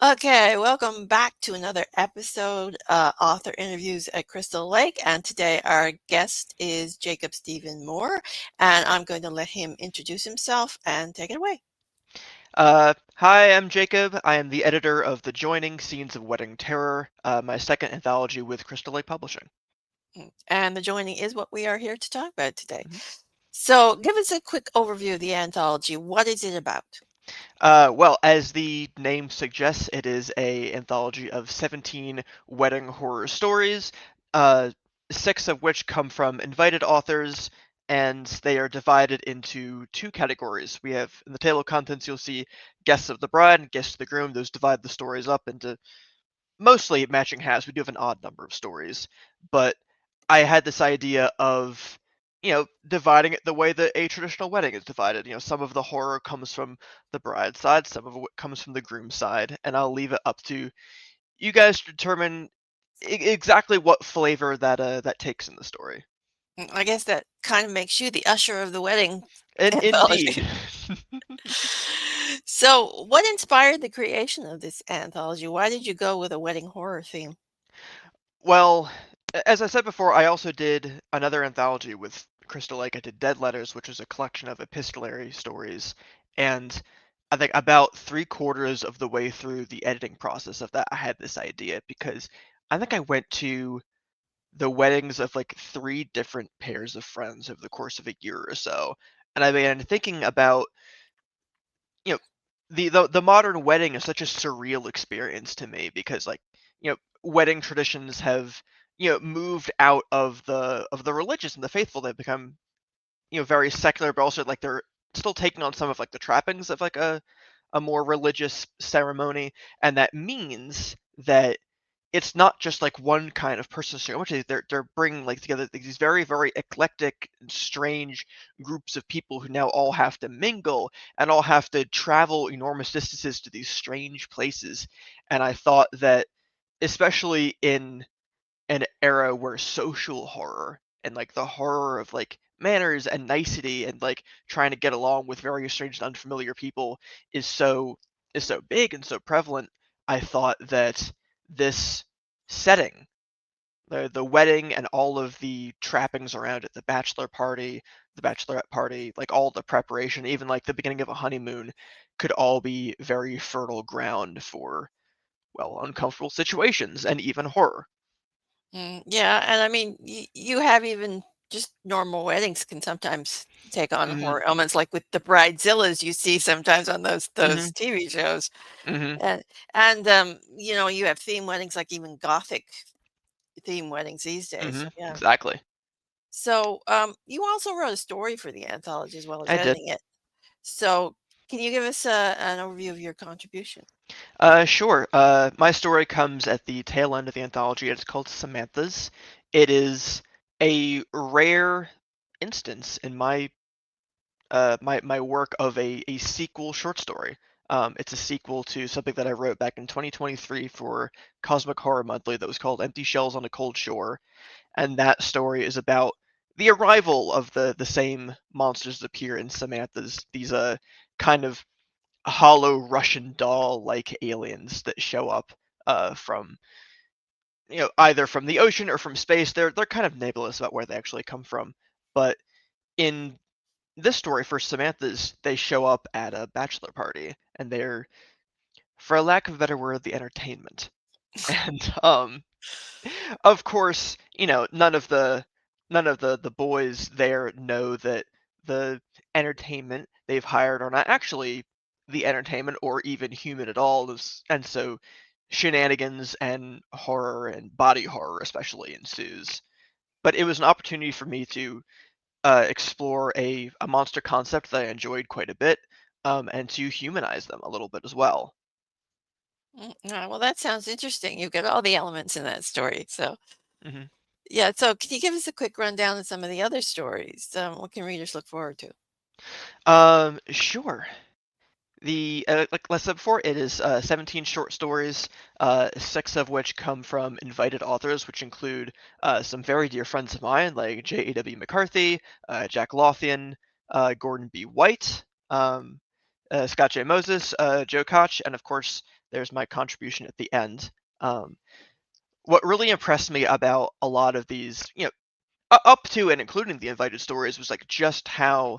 Okay, welcome back to another episode, Author Interviews at Crystal Lake. And today our guest is Jacob Steven Mohr, and I'm going to let him introduce himself and take it away. Hi, I'm Jacob. I am the editor of The Joining Scenes of Wedding Terror, my second anthology with Crystal Lake Publishing. And the joining is what we are here to talk about today. Mhm. So, give us a quick overview of the anthology. What is it about? Well, as the name suggests, it is a anthology of 17 wedding horror stories, uh, six of which come from invited authors, and they are divided into two categories. We have in the table of contents, you'll see guests of the bride and guests of the groom. Those divide the stories up into mostly matching halves. We do have an odd number of stories, but I had this idea of, dividing it the way that a traditional wedding is divided. Some of the horror comes from the bride's side, some of it comes from the groom's side, and I'll leave it up to you guys to determine exactly what flavor that takes in the story. I guess that kind of makes you the usher of the wedding And indeed. anthology. So, what inspired the creation of this anthology? Why did you go with a wedding horror theme? Well, as I said before, I also did another anthology with Crystal Lake. I did Dead Letters, which was a collection of epistolary stories. And I think about three-quarters of the way through the editing process of that, I had this idea because I think I went to the weddings of like three different pairs of friends over the course of a year or so. And I began thinking about, you know, the modern wedding is such a surreal experience to me because like, wedding traditions have, moved out of the religious and the faithful. They've become, very secular, but also like they're still taking on some of like the trappings of like a more religious ceremony. And that means that it's not just like one kind of person so much. They're bringing like together these very very eclectic and strange groups of people who now all have to mingle and all have to travel enormous distances to these strange places. And I thought that especially in an era where social horror and like the horror of like manners and nicety and like trying to get along with very strange and unfamiliar people is so big and so prevalent, I thought that this setting, the wedding and all of the trappings around it, the bachelor party, the bachelorette party, like all the preparation, even like the beginning of a honeymoon, could all be very fertile ground for, well, uncomfortable situations and even horror. Yeah, and I mean, you have even just normal weddings can sometimes take on Hmm. horror elements, like with the bridezillas you see sometimes on those Hmm. TV shows, Hmm. and you have theme weddings, like even gothic theme weddings these days. Hmm. So yeah. Exactly. So you also wrote a story for the anthology as well as I did. editing it. So can you give us an overview of your contribution? Sure. My story comes at the tail end of the anthology. It's called Samantha's. It is a rare instance in my work of a sequel short story. It's a sequel to something that I wrote back in 2023 for Cosmic Horror Monthly that was called Empty Shells on a Cold Shore, and that story is about the arrival of the same monsters that appear in Samantha's, these kind of hollow Russian doll like aliens that show up from, either from the ocean or from space. They're kind of nebulous about where they actually come from, but in this story for Samantha's, they show up at a bachelor party, and they're, for a lack of a better word, the entertainment. And of course, none of the boys there know that the entertainment they've hired are not actually the entertainment or even human at all. And so shenanigans and horror and body horror especially ensues. But it was an opportunity for me to explore a monster concept that I enjoyed quite a bit, and to humanize them a little bit as well. Well, that sounds interesting. You've got all the elements in that story. So Hmm. yeah. So can you give us a quick rundown of some of the other stories? What can readers look forward to? Sure. The like I said before, it is 17 short stories, six of which come from invited authors, which include some very dear friends of mine, like J.A.W. McCarthy, Jack Lothian, Gordon B. White. Um, Scott J. Moses, Joe Koch, and of course, there's my contribution at the end. Um, what really impressed me about a lot of these, up to and including the invited stories, was like just how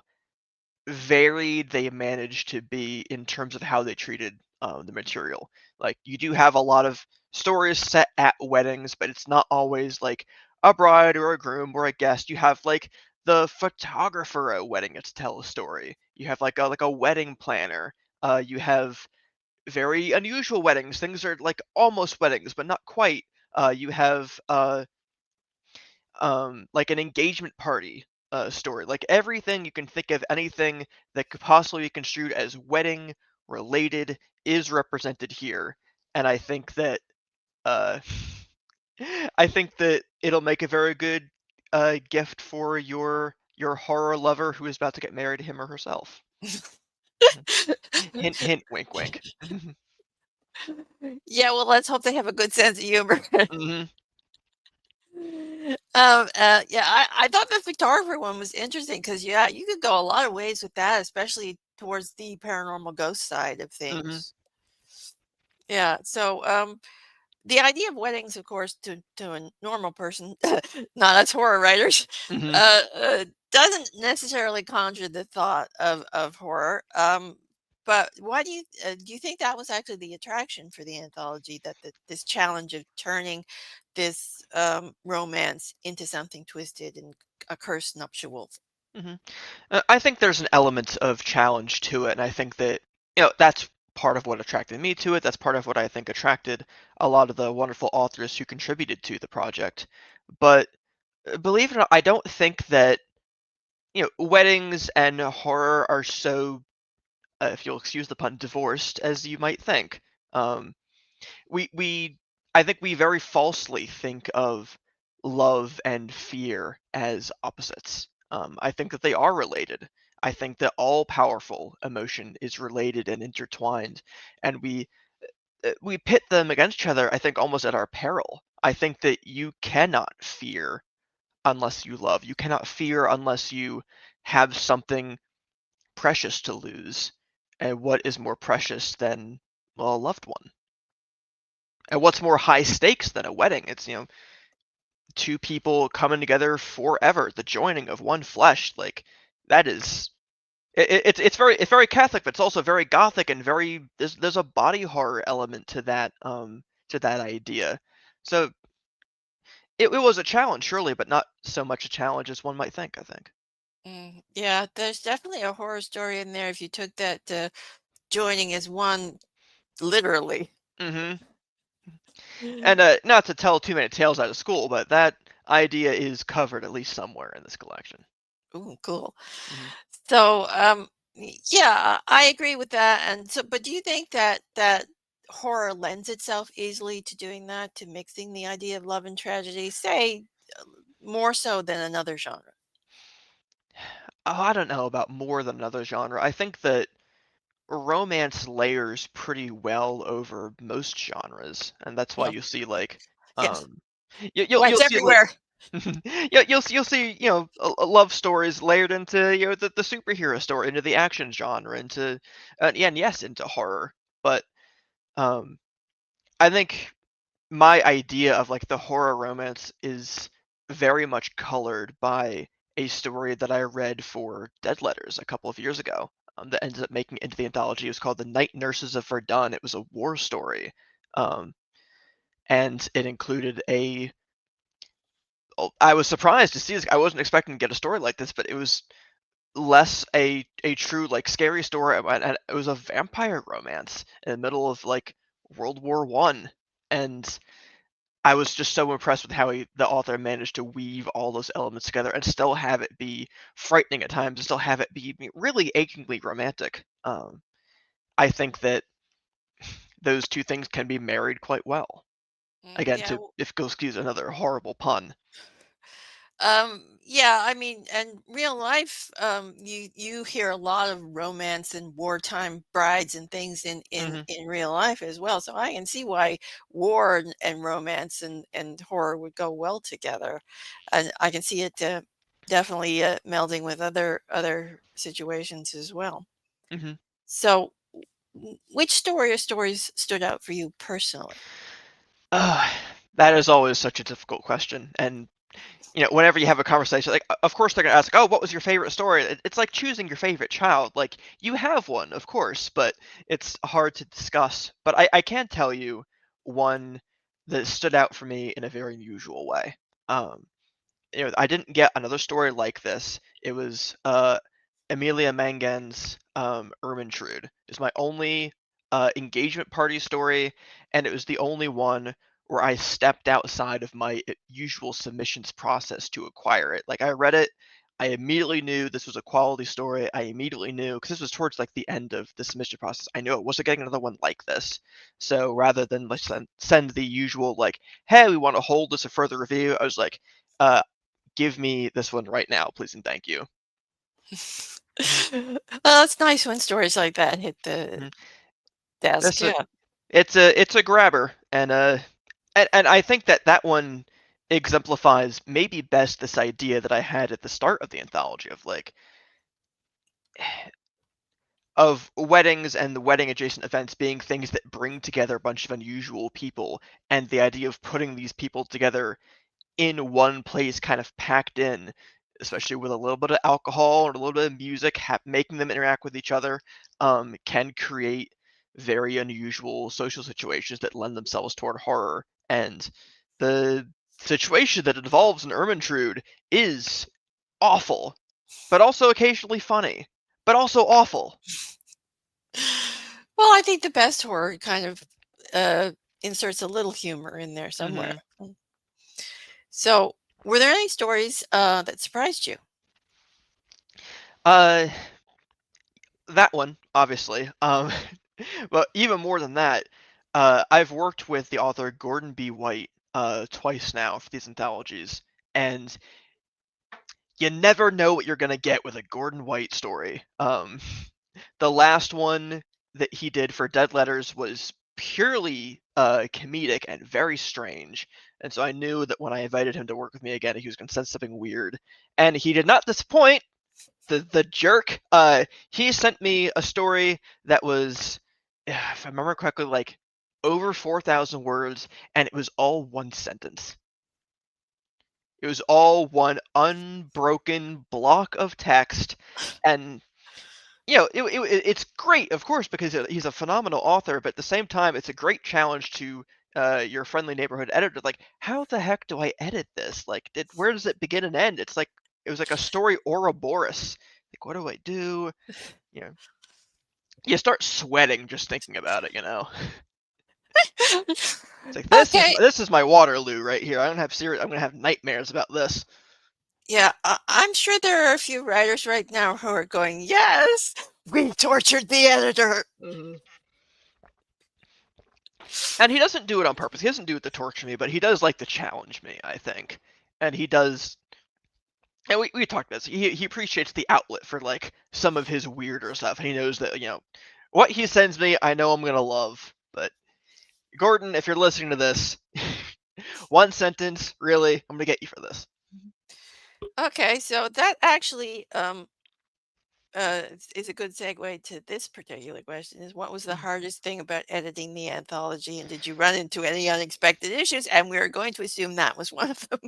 varied they managed to be in terms of how they treated the material. Like you do have a lot of stories set at weddings, but it's not always like a bride or a groom or a guest. You have like the photographer at a wedding to tell a story. You have like a wedding planner. You have very unusual weddings. Things are like almost weddings, but not quite. You have like an engagement party story. Like everything you can think of, anything that could possibly be construed as wedding related is represented here. And I think that uh, I think that it'll make a very good gift for your horror lover who is about to get married, him or herself. Mhm. Hint, hint, wink, wink. Yeah, well, let's hope they have a good sense of humor. Hmm. Yeah, I thought the photographer one was interesting because, yeah, you could go a lot of ways with that, especially towards the paranormal ghost side of Hmm. things. Yeah, so the idea of weddings, of course, to a normal person, not us horror writers, Hmm. uh, uh, doesn't necessarily conjure the thought of horror. But why do you think that was actually the attraction for the anthology, that this challenge of turning this romance into something twisted and a cursed nuptial? Hmm. I think there's an element of challenge to it, and I think that that's part of what attracted me to it. That's part of what I think attracted a lot of the wonderful authors who contributed to the project. But believe it or not, I don't think that weddings and horror are so, if you'll excuse the pun, divorced as you might think. Um, we I think we very falsely think of love and fear as opposites. I think that they are related. I think that all powerful emotion is related and intertwined, and we pit them against each other. I think almost at our peril. I think that you cannot fear unless you love. You cannot fear unless you have something precious to lose. And what is more precious than, well, a loved one? And what's more high stakes than a wedding? It's, two people coming together forever, the joining of one flesh. Like that is it's very Catholic, but it's also very Gothic and very there's a body horror element to that idea. So it was a challenge, surely, but not so much a challenge as one might think, I think. Yeah, there's definitely a horror story in there if you took that joining as one literally. Hmm. And not to tell too many tales out of school, but that idea is covered at least somewhere in this collection. Ooh, cool. Hmm. So, yeah, I agree with that. And so, but do you think that horror lends itself easily to doing that, to mixing the idea of love and tragedy, say, more so than another genre? Oh, I don't know about more than another genre. I think that romance layers pretty well over most genres, and that's why Well, you see like, yes. um, you'll Well, it's see like, everywhere. you'll see love stories layered into the superhero story, into the action genre, into yeah, and yes, into horror. But um, I think my idea of like the horror romance is very much colored by a story that I read for Dead Letters a couple of years ago, that ended up making it into the anthology. It was called The Night Nurses of Verdun. It was a war story, um, and it included a. Oh, I was surprised to see this. I wasn't expecting to get a story like this, but it was less a true like scary story, and it was a vampire romance in the middle of like World War I, and I was just so impressed with how the author managed to weave all those elements together and still have it be frightening at times and still have it be really achingly romantic. I think that those two things can be married quite well. Again, Yeah. to if go excuse another horrible pun. Yeah, I mean, and real life, you hear a lot of romance and wartime brides and things Hmm. in real life as well. So I can see why war and romance and horror would go well together. And I can see it definitely melding with other situations as well. Hmm. So, which story or stories stood out for you personally? Uh, that is always such a difficult question. And, whenever you have a conversation, like, of course they're going to ask, oh, what was your favorite story? It's like choosing your favorite child. Like, you have one, of course, but it's hard to discuss. But I can tell you one that stood out for me in a very unusual way. Um, I didn't get another story like this. It was Amelia Mangan's Ermintrude. It's my only engagement party story, and it was the only one where I stepped outside of my usual submissions process to acquire it. Like I read it, I immediately knew this was a quality story. I immediately knew because this was towards like the end of the submission process. I knew it wasn't getting another one like this. So rather than let's send the usual like, hey, we want to hold this a further review, I was like, give me this one right now, please and thank you. Well, it's nice when stories like that hit the Mhm. desk. That's a Yeah. it's a grabber, and I think that one exemplifies maybe best this idea that I had at the start of the anthology of like of weddings and the wedding adjacent events being things that bring together a bunch of unusual people, and the idea of putting these people together in one place, kind of packed in, especially with a little bit of alcohol or a little bit of music, making them interact with each other, can create very unusual social situations that lend themselves toward horror. And the situation that involves an Ermintrude is awful, but also occasionally funny, but also awful. Well, I think the best horror kind of uh, inserts a little humor in there somewhere. Hmm. So, were there any stories that surprised you? Uh, that one, obviously. But even more than that, I've worked with the author Gordon B. White twice now for these anthologies, and you never know what you're gonna get with a Gordon White story. The last one that he did for Dead Letters was purely comedic and very strange, and so I knew that when I invited him to work with me again, he was gonna send something weird, and he did not disappoint. The jerk. He sent me a story that was, if I remember correctly, like over 4,000 words, and it was all one sentence. It was all one unbroken block of text, and it's great, of course, because he's a phenomenal author. But at the same time, it's a great challenge to your friendly neighborhood editor. Like, how the heck do I edit this? Like, where does it begin and end? It's like it was like a story Ouroboros. Like, what do I do? You know, you start sweating just thinking about it. It's like Okay. this is my Waterloo right here. I don't have serious. I'm gonna have nightmares about this. Yeah, I'm sure there are a few writers right now who are going, yes, we tortured the editor. Mhm. And he doesn't do it on purpose. He doesn't do it to torture me, but he does like to challenge me, I think. And he does. And we talked about this. He appreciates the outlet for like some of his weirder stuff. And he knows that what he sends me, I know I'm gonna love. But Gordon, if you're listening to this, one sentence, really, I'm gonna get you for this. Okay, so that actually is a good segue to this particular question is what was the hardest thing about editing the anthology and did you run into any unexpected issues? And we're going to assume that was one of them.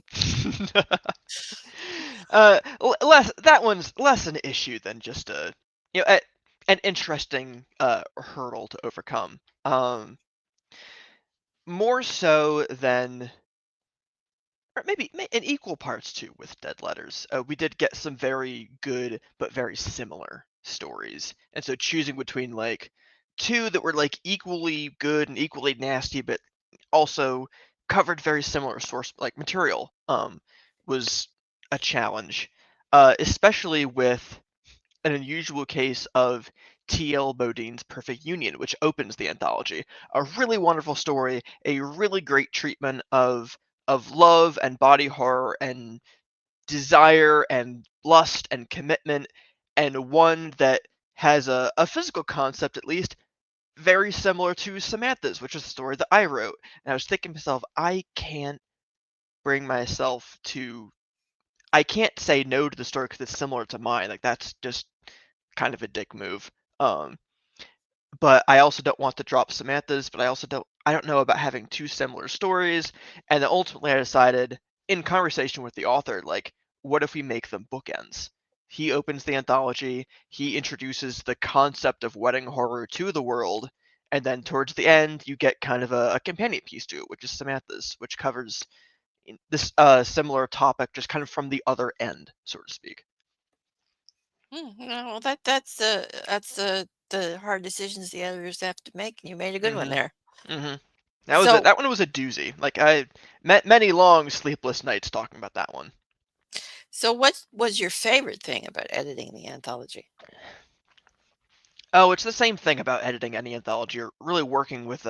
Less that one's less an issue than just an interesting hurdle to overcome. More so than, or maybe in equal parts too with Dead Letters. We did get some very good but very similar stories, and so choosing between like two that were like equally good and equally nasty, but also covered very similar source like material, was a challenge, especially with an unusual case of T.L. Bodine's Perfect Union, which opens the anthology. A really wonderful story, a really great treatment of love and body horror and desire and lust and commitment, and one that has a physical concept at least very similar to Samantha's, which is a story that I wrote. And I was thinking to myself, bring myself to I can't say no to the story because it's similar to mine. Like that's just kind of a dick move. Um, but I also don't want to drop Samantha's, but I don't know about having two similar stories. And then ultimately I decided in conversation with the author, like, what if we make them bookends? He opens the anthology, he introduces the concept of wedding horror to the world, and then towards the end you get kind of a companion piece to it, which is Samantha's, which covers this similar topic just kind of from the other end, so to speak. Yeah, well, that's the hard decisions the editors have to make, and you made a good one Mhm. there. Mhm. That was it. So That one was a doozy. Like I met many long sleepless nights talking about that one. so what was your favorite thing about editing the anthology? Oh, it's the same thing about editing any anthology or really working with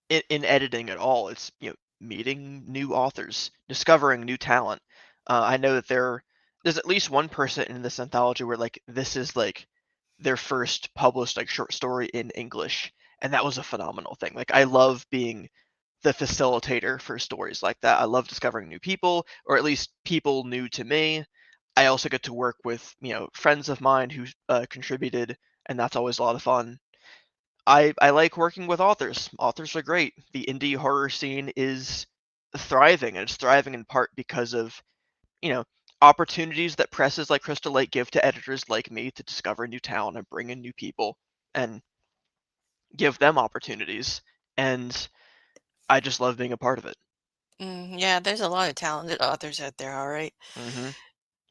in editing at all. It's meeting new authors, discovering new talent. I know that there's at least one person in this anthology where like this is like their first published like short story in English, and that was a phenomenal thing. Like I love being the facilitator for stories like that. I love discovering new people, or at least people new to me. I also get to work with friends of mine who contributed, and that's always a lot of fun. I like working with authors. Authors are great. The indie horror scene is thriving, and it's thriving in part because of you know opportunities that presses like Crystal Lake give to editors like me to discover new talent and bring in new people and give them opportunities. And I just love being a part of it. Yeah, there's a lot of talented authors out there, all right. Hmm.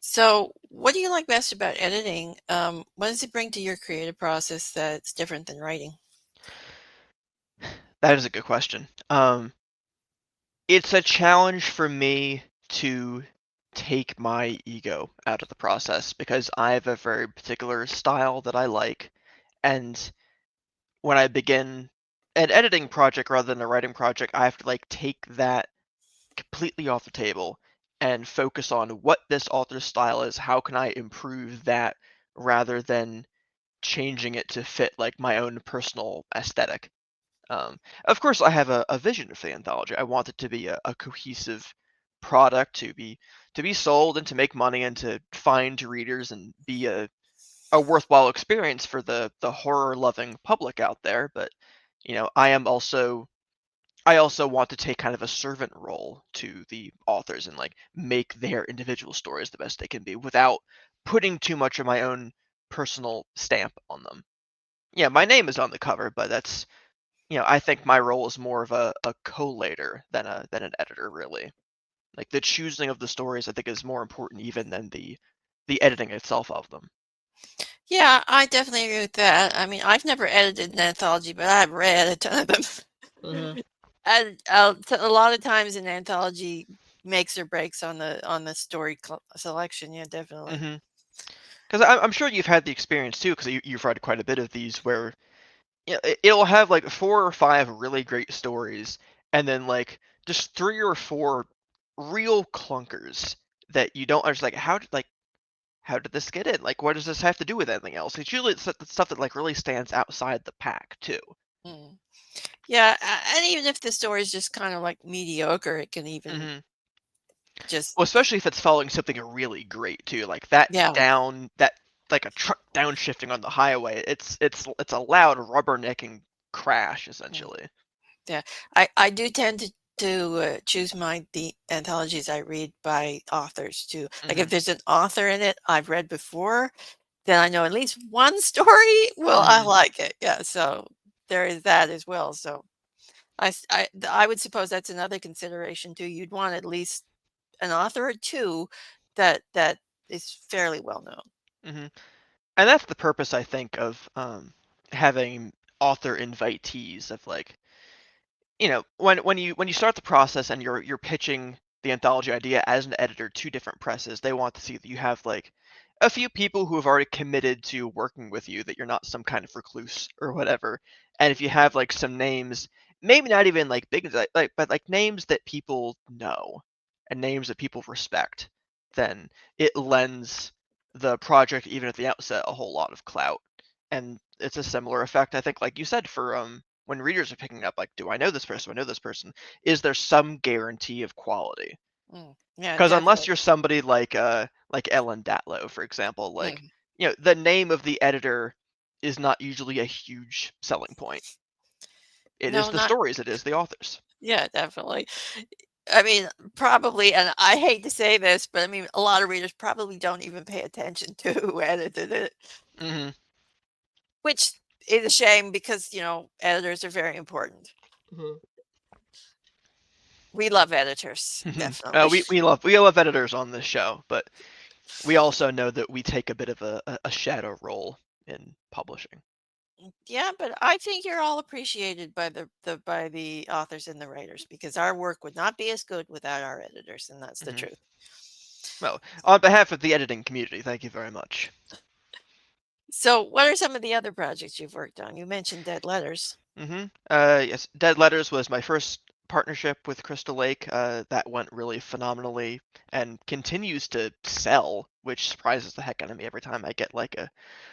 So, what do you like best about editing? What does it bring to your creative process that's different than writing? That is a good question. It's a challenge for me to take my ego out of the process because I have a very particular style that I like. And when I begin an editing project rather than a writing project, I have to like take that completely off the table and focus on what this author's style is. How can I improve that rather than changing it to fit like my own personal aesthetic? Of course, I have a vision for the anthology. I want it to be a cohesive product to be sold and to make money and to find readers and be a worthwhile experience for the horror loving public out there. But I also want to take kind of a servant role to the authors and like make their individual stories the best they can be without putting too much of my own personal stamp on them. Yeah, my name is on the cover, but that's I think my role is more of a collator than an editor, really. Like the choosing of the stories, I think, is more important even than the editing itself of them. Yeah, I definitely agree with that. I mean, I've never edited an anthology, but I've read a ton of them. Hmm. And a lot of times an anthology makes or breaks on the story selection. Yeah, definitely. Hmm. Because I'm sure you've had the experience too, because you've read quite a bit of these where it'll have like four or five really great stories, and then like just three or four real clunkers that you don't understand. Like how did this get in? Like, what does this have to do with anything else? It's usually the stuff that like really stands outside the pack too. Mm. Yeah, and even if the story is just kind of like mediocre, it can even Hmm. just Well, especially if it's following something really great too, like that yeah. down that like a truck downshifting on the highway. It's a loud rubbernecking crash Mm. essentially. Yeah, I do tend to choose the anthologies I read by authors too. Like if Hmm. there's an author in it I've read before, then I know at least one story. Well, I Hmm. like it. Yeah, so there is that as well. So I would suppose that's another consideration too. You'd want at least an author or two that is fairly well known. Hmm. And that's the purpose, I think, of having author invitees of like when you start the process and you're pitching the anthology idea as an editor to different presses, they want to see that you have like a few people who have already committed to working with you, that you're not some kind of recluse or whatever. And if you have like some names, maybe not even like big but like names that people know and names that people respect, then it lends the project even at the outset a whole lot of clout. And it's a similar effect, I think, like you said, for when readers are picking up, like, do I know this person? Do I know this person? Is there some guarantee of quality? Yeah, Because unless definitely. you're somebody like Ellen Datlow, for example, like Mm. the name of the editor is not usually a huge selling point. It is No, the not stories, it is the authors. yeah, definitely. I mean, probably, and I hate to say this, but I mean, a lot of readers probably don't even pay attention to who edited it, Mhm. which is a shame because, editors are very important. Mhm. We love editors, Mhm. definitely. We love editors on this show, but we also know that we take a bit of a shadow role in publishing. Yeah, but I think you're all appreciated by the authors and the writers because our work would not be as good without our editors, and that's the Mhm. truth. Well, on behalf of the editing community, thank you very much. So, what are some of the other projects you've worked on? You mentioned Dead Letters. Yes, Dead Letters was my first partnership with Crystal Lake. That went really phenomenally and continues to sell, which surprises the heck out of me every time I get like a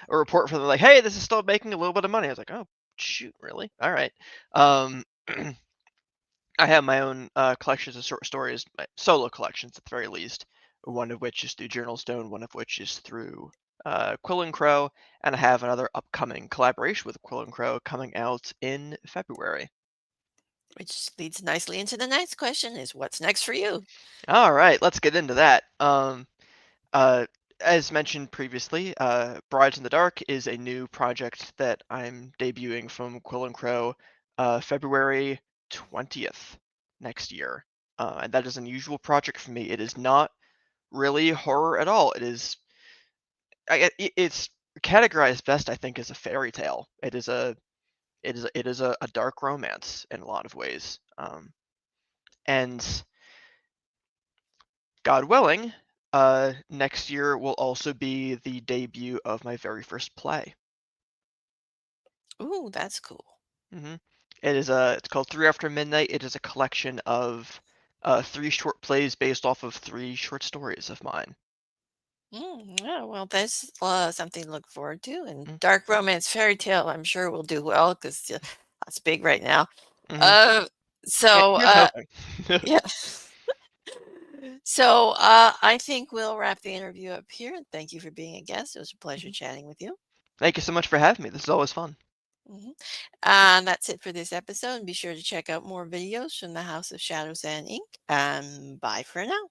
report from them like, "Hey, this is still making a little bit of money." I was like, "Oh, shoot, really? All right." Um, I have my own collections of short stories, my solo collections at the very least. One of which is through Journal Stone, one of which is through Quill and Crow, and I have another upcoming collaboration with Quill and Crow coming out in February. Which leads nicely into the next question is what's next for you? All right, let's get into that. Uh, as mentioned previously, Brides in the Dark is a new project that I'm debuting from Quill and Crow, February 20th next year. And that is an unusual project for me. It is not really horror at all. It's categorized best, I think, as a fairy tale. It is a dark romance in a lot of ways. And God willing, next year will also be the debut of my very first play. Ooh, that's cool. hmm It's called Three After Midnight. It is a collection of three short plays based off of three short stories of mine. Yeah, well, that's something to look forward to. And Mm-hmm. dark romance fairy tale, I'm sure will do well because that's big right now. Mm-hmm. Uh, so, Here's hoping. yeah. So, I think we'll wrap the interview up here. Thank you for being a guest. It was a pleasure Mhm. chatting with you. Thank you so much for having me. This is always fun. hmm And that's it for this episode. And be sure to check out more videos from the House of Shadows and Ink. And bye for now.